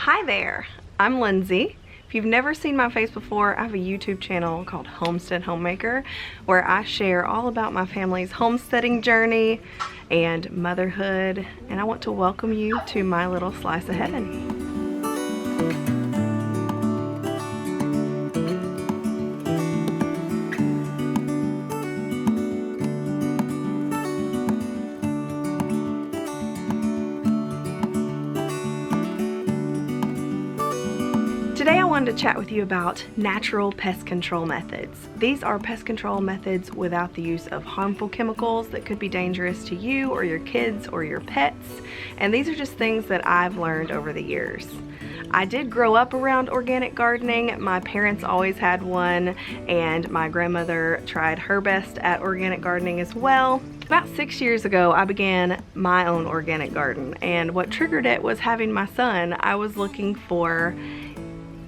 Hi there, I'm Lindsay. If you've never seen my face before, I have a YouTube channel called Homestead Homemaker where I share all about my family's homesteading journey and motherhood, and I want to welcome you to my little slice of heaven. Today I wanted to chat with you about natural pest control methods. These are pest control methods without the use of harmful chemicals that could be dangerous to you or your kids or your pets. And these are just things that I've learned over the years. I did grow up around organic gardening. My parents always had one, and my grandmother tried her best at organic gardening as well. About 6 years ago, I began my own organic garden, and what triggered it was having my son. I was looking for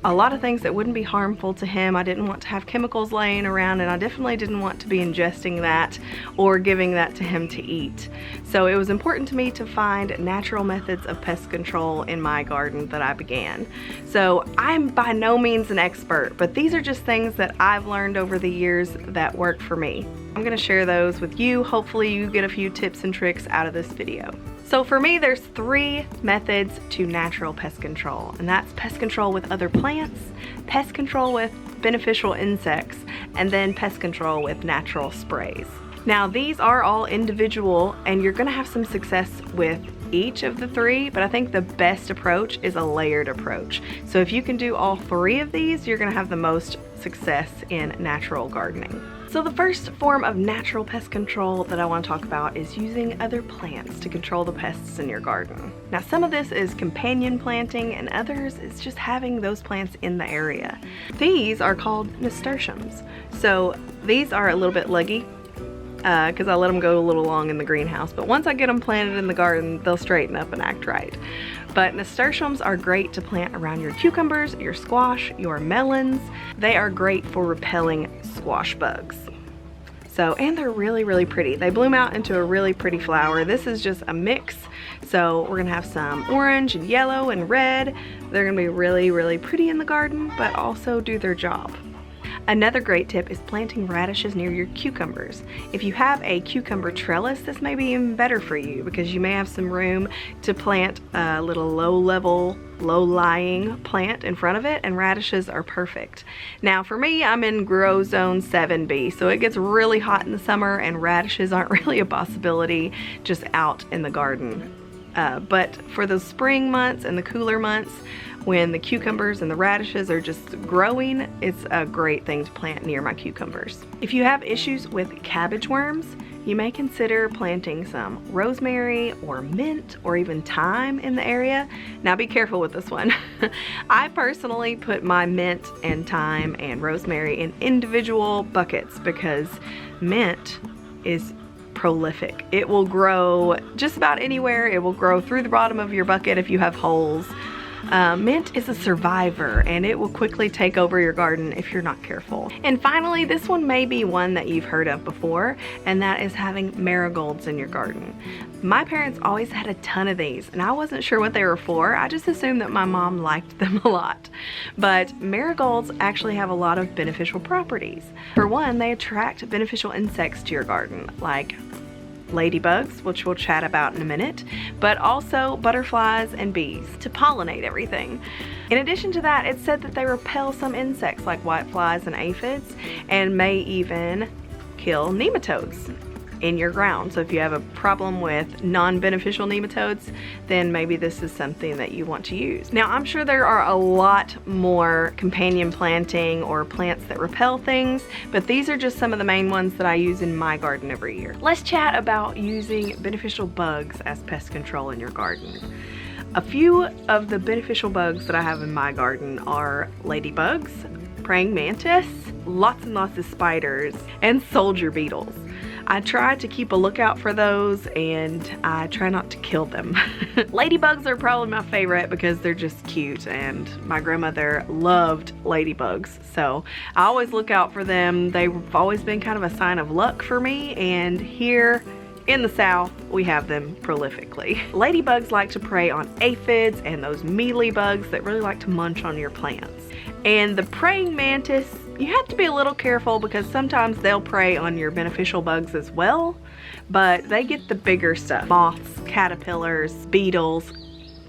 a lot of things that wouldn't be harmful to him. I didn't want to have chemicals laying around, and I definitely didn't want to be ingesting that or giving that to him to eat. So it was important to me to find natural methods of pest control in my garden that I began. So I'm by no means an expert, but these are just things that I've learned over the years that work for me. I'm gonna share those with you. Hopefully you get a few tips and tricks out of this video. So for me, there's 3 methods to natural pest control, and that's pest control with other plants, pest control with beneficial insects, and then pest control with natural sprays. Now these are all individual, and you're gonna have some success with each of the 3, but I think the best approach is a layered approach. So if you can do all 3 of these, you're gonna have the most success in natural gardening. So the first form of natural pest control that I want to talk about is using other plants to control the pests in your garden. Now some of this is companion planting, and others is just having those plants in the area. These are called nasturtiums. So these are a little bit leggy because I let them go a little long in the greenhouse, but once I get them planted in the garden, they'll straighten up and act right. But nasturtiums are great to plant around your cucumbers, your squash, your melons. They are great for repelling squash bugs. And they're really pretty. They bloom out into a really pretty flower. This is just a mix. So we're gonna have some orange and yellow and red. They're gonna be really pretty in the garden, but also do their job. Another great tip is planting radishes near your cucumbers. If you have a cucumber trellis, this may be even better for you because you may have some room to plant a little low-lying plant in front of it, and radishes are perfect. Now for me, I'm in grow zone 7B, so it gets really hot in the summer and radishes aren't really a possibility just out in the garden. But for the spring months and the cooler months, when the cucumbers and the radishes are just growing, it's a great thing to plant near my cucumbers. If you have issues with cabbage worms, you may consider planting some rosemary or mint or even thyme in the area. Now be careful with this one. I personally put my mint and thyme and rosemary in individual buckets because mint is prolific. It will grow just about anywhere. It will grow through the bottom of your bucket if you have holes. Mint is a survivor, and it will quickly take over your garden if you're not careful. And finally, this one may be one that you've heard of before, and that is having marigolds in your garden. My parents always had a ton of these, and I wasn't sure what they were for. I just assumed that my mom liked them a lot. But marigolds actually have a lot of beneficial properties. For one, they attract beneficial insects to your garden, like ladybugs, which we'll chat about in a minute, but also butterflies and bees to pollinate everything. In addition to that, it's said that they repel some insects like whiteflies and aphids, and may even kill nematodes in your ground. So if you have a problem with non-beneficial nematodes, then maybe this is something that you want to use. Now I'm sure there are a lot more companion planting or plants that repel things, but these are just some of the main ones that I use in my garden every year. Let's chat about using beneficial bugs as pest control in your garden. A few of the beneficial bugs that I have in my garden are ladybugs, praying mantis, lots and lots of spiders, and soldier beetles. I try to keep a lookout for those, and I try not to kill them. Ladybugs are probably my favorite because they're just cute, and my grandmother loved ladybugs, so I always look out for them. They've always been kind of a sign of luck for me, and here in the South, we have them prolifically. Ladybugs like to prey on aphids and those mealybugs that really like to munch on your plants. And the praying mantis, you have to be a little careful because sometimes they'll prey on your beneficial bugs as well, but they get the bigger stuff. Moths, caterpillars, beetles,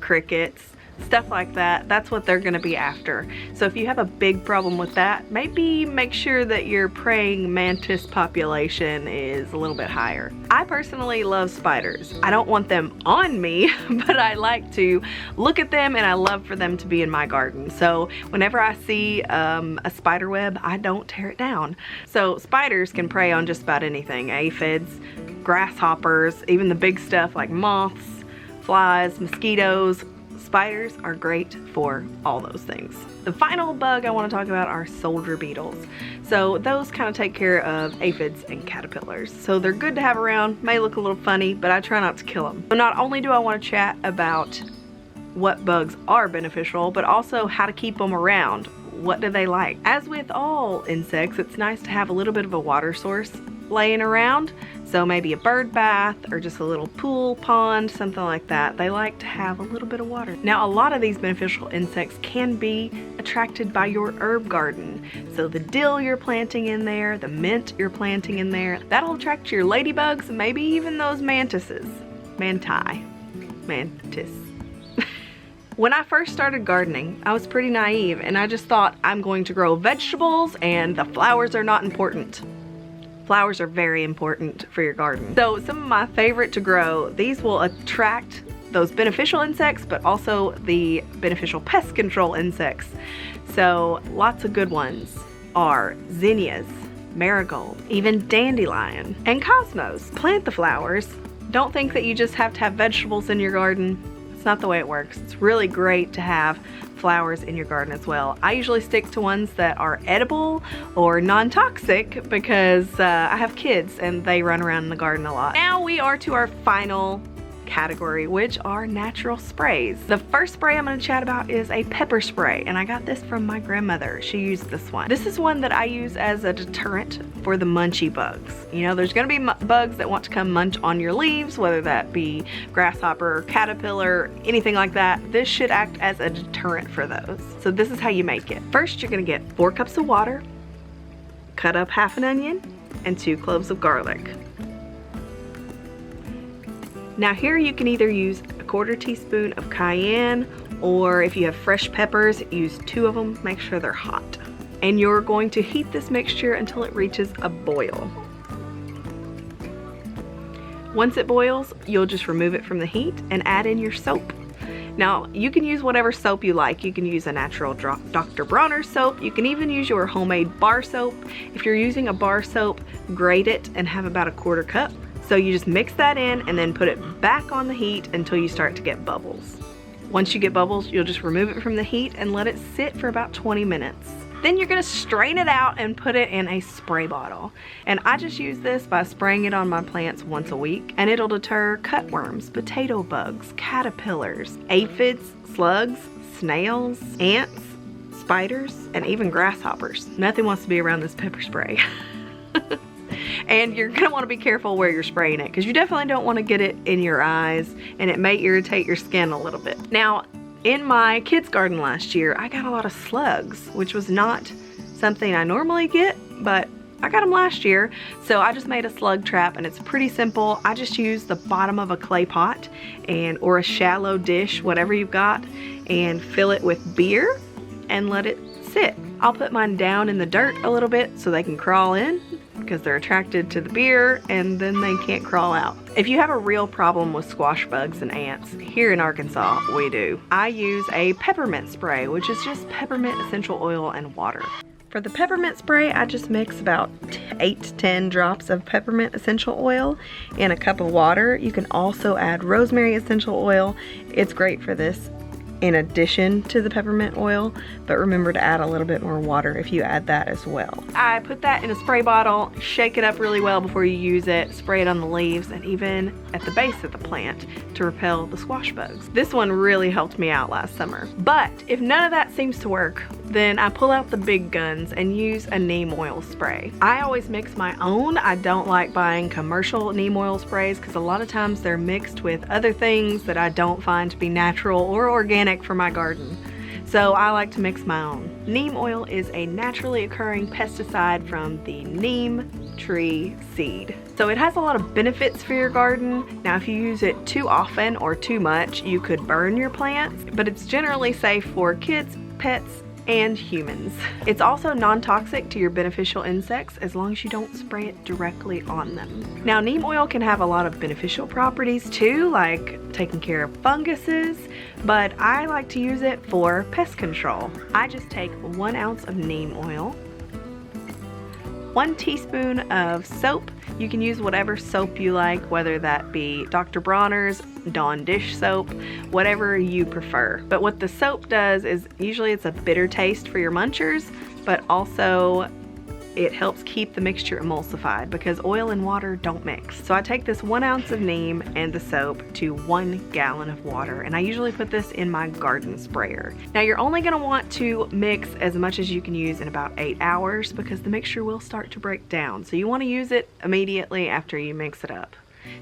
crickets, stuff like that. That's what they're gonna be after. So if you have a big problem with that, maybe make sure that your praying mantis population is a little bit higher. I personally love spiders. I don't want them on me, but I like to look at them and I love for them to be in my garden. So whenever I see a spider web, I don't tear it down. So spiders can prey on just about anything. Aphids, grasshoppers, even the big stuff like moths, flies, mosquitoes. Spiders are great for all those things. The final bug I want to talk about are soldier beetles. So those kind of take care of aphids and caterpillars. So they're good to have around, may look a little funny, but I try not to kill them. So not only do I want to chat about what bugs are beneficial, but also how to keep them around. What do they like? As with all insects, it's nice to have a little bit of a water source laying around. So maybe a bird bath or just a little pool, pond, something like that. They like to have a little bit of water. Now, a lot of these beneficial insects can be attracted by your herb garden. So the dill you're planting in there, the mint you're planting in there, that'll attract your ladybugs, maybe even those mantises. Mantis. When I first started gardening, I was pretty naive and I just thought I'm going to grow vegetables and the flowers are not important. Flowers are very important for your garden. So some of my favorite to grow, these will attract those beneficial insects, but also the beneficial pest control insects. So lots of good ones are zinnias, marigold, even dandelion, and cosmos. Plant the flowers. Don't think that you just have to have vegetables in your garden. It's not the way it works. It's really great to have flowers in your garden as well. I usually stick to ones that are edible or non-toxic because I have kids and they run around in the garden a lot. Now we are to our final category, which are natural sprays. The first spray I'm going to chat about is a pepper spray, and I got this from my grandmother. She used this one. This is one that I use as a deterrent for the munchy bugs. You know, there's going to be bugs that want to come munch on your leaves, whether that be grasshopper, caterpillar, anything like that. This should act as a deterrent for those. So this is how you make it. First, you're going to get 4 cups of water, cut up half an onion, and 2 cloves of garlic. Now here you can either use a 1/4 teaspoon of cayenne, or if you have fresh peppers, use 2 of them, make sure they're hot. And you're going to heat this mixture until it reaches a boil. Once it boils, you'll just remove it from the heat and add in your soap. Now, you can use whatever soap you like. You can use a natural Dr. Bronner soap. You can even use your homemade bar soap. If you're using a bar soap, grate it and have about a 1/4 cup. So you just mix that in and then put it back on the heat until you start to get bubbles. Once you get bubbles, you'll just remove it from the heat and let it sit for about 20 minutes. Then you're gonna strain it out and put it in a spray bottle. And I just use this by spraying it on my plants once a week, and it'll deter cutworms, potato bugs, caterpillars, aphids, slugs, snails, ants, spiders, and even grasshoppers. Nothing wants to be around this pepper spray. And you're gonna wanna be careful where you're spraying it because you definitely don't wanna get it in your eyes, and it may irritate your skin a little bit. Now, in my kids' garden last year, I got a lot of slugs, which was not something I normally get, but I got them last year. So I just made a slug trap, and it's pretty simple. I just use the bottom of a clay pot or a shallow dish, whatever you've got, and fill it with beer and let it sit. I'll put mine down in the dirt a little bit so they can crawl in because they're attracted to the beer, and then they can't crawl out. If you have a real problem with squash bugs and ants, here in Arkansas we do. I use a peppermint spray, which is just peppermint essential oil and water. For the peppermint spray, I just mix about 8 to 10 drops of peppermint essential oil in a cup of water. You can also add rosemary essential oil. It's great for this in addition to the peppermint oil, but remember to add a little bit more water if you add that as well. I put that in a spray bottle, shake it up really well before you use it, spray it on the leaves and even at the base of the plant to repel the squash bugs. This one really helped me out last summer. But if none of that seems to work, then I pull out the big guns and use a neem oil spray. I always mix my own. I don't like buying commercial neem oil sprays because a lot of times they're mixed with other things that I don't find to be natural or organic for my garden. So I like to mix my own. Neem oil is a naturally occurring pesticide from the neem tree seed. So it has a lot of benefits for your garden. Now if you use it too often or too much, you could burn your plants, but it's generally safe for kids, pets, and humans. It's also non-toxic to your beneficial insects as long as you don't spray it directly on them. Now neem oil can have a lot of beneficial properties too, like taking care of funguses, but I like to use it for pest control. I just take 1 ounce of neem oil, 1 teaspoon of soap. You can use whatever soap you like, whether that be Dr. Bronner's, Dawn dish soap, whatever you prefer. But what the soap does is usually it's a bitter taste for your munchers, but also it helps keep the mixture emulsified because oil and water don't mix. So I take this 1 ounce of neem and the soap to 1 gallon of water, and I usually put this in my garden sprayer. Now you're only gonna want to mix as much as you can use in about 8 hours because the mixture will start to break down. So you wanna use it immediately after you mix it up.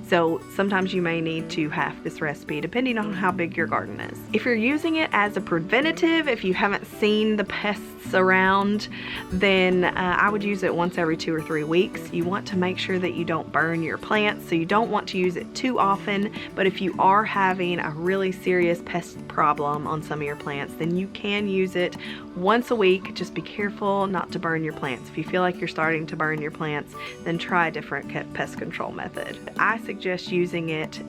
So sometimes you may need to half this recipe depending on how big your garden is. If you're using it as a preventative, if you haven't seen the pests around, then I would use it once every 2 or 3 weeks. You want to make sure that you don't burn your plants, so you don't want to use it too often, but if you are having a really serious pest problem on some of your plants, then you can use it once a week. Just be careful not to burn your plants. If you feel like you're starting to burn your plants, then try a different pest control method. I suggest using it,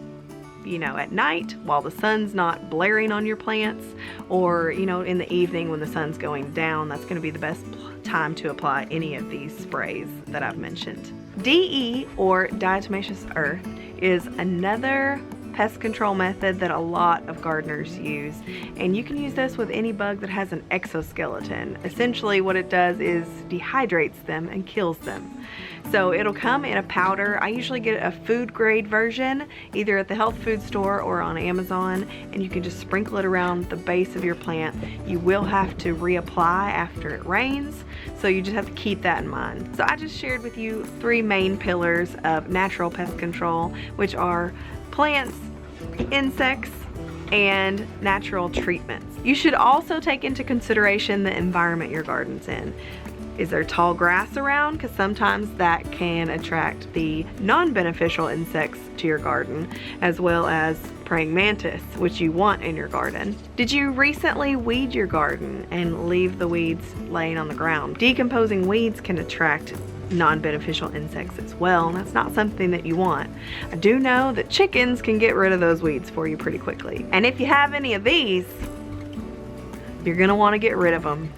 you know, at night while the sun's not blaring on your plants, or, you know, in the evening when the sun's going down. That's going to be the best time to apply any of these sprays that I've mentioned. DE, or diatomaceous earth, is another pest control method that a lot of gardeners use, and you can use this with any bug that has an exoskeleton. Essentially what it does is dehydrates them and kills them. So it'll come in a powder. I usually get a food grade version either at the health food store or on Amazon, and you can just sprinkle it around the base of your plant. You will have to reapply after it rains, so you just have to keep that in mind. So I just shared with you 3 main pillars of natural pest control, which are plants, insects, and natural treatments. You should also take into consideration the environment your garden's in. Is there tall grass around? Because sometimes that can attract the non-beneficial insects to your garden, as well as praying mantis, which you want in your garden. Did you recently weed your garden and leave the weeds laying on the ground? Decomposing weeds can attract non-beneficial insects as well, and that's not something that you want. I do know that chickens can get rid of those weeds for you pretty quickly. And if you have any of these, you're gonna want to get rid of them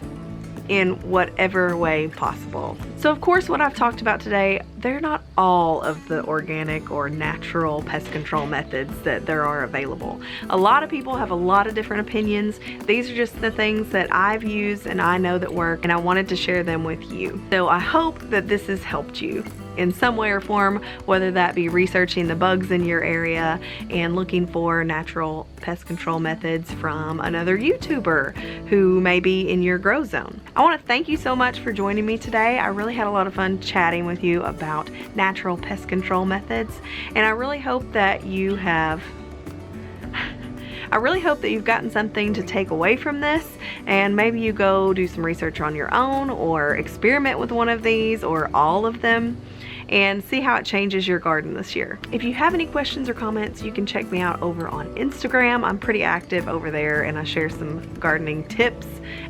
in whatever way possible. So of course what I've talked about today, they're not all of the organic or natural pest control methods that there are available. A lot of people have a lot of different opinions. These are just the things that I've used and I know that work, and I wanted to share them with you. So I hope that this has helped you in some way or form, whether that be researching the bugs in your area and looking for natural pest control methods from another YouTuber who may be in your grow zone. I want to thank you so much for joining me today. I really had a lot of fun chatting with you about natural pest control methods, and I really hope that you've gotten something to take away from this, and maybe you go do some research on your own or experiment with one of these or all of them and see how it changes your garden this year. If you have any questions or comments, you can check me out over on Instagram. I'm pretty active over there and I share some gardening tips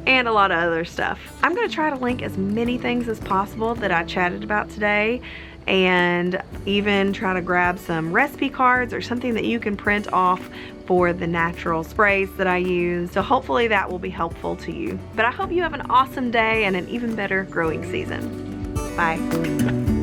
and a lot of other stuff. I'm gonna try to link as many things as possible that I chatted about today, and even try to grab some recipe cards or something that you can print off for the natural sprays that I use. So hopefully that will be helpful to you. But I hope you have an awesome day and an even better growing season. Bye.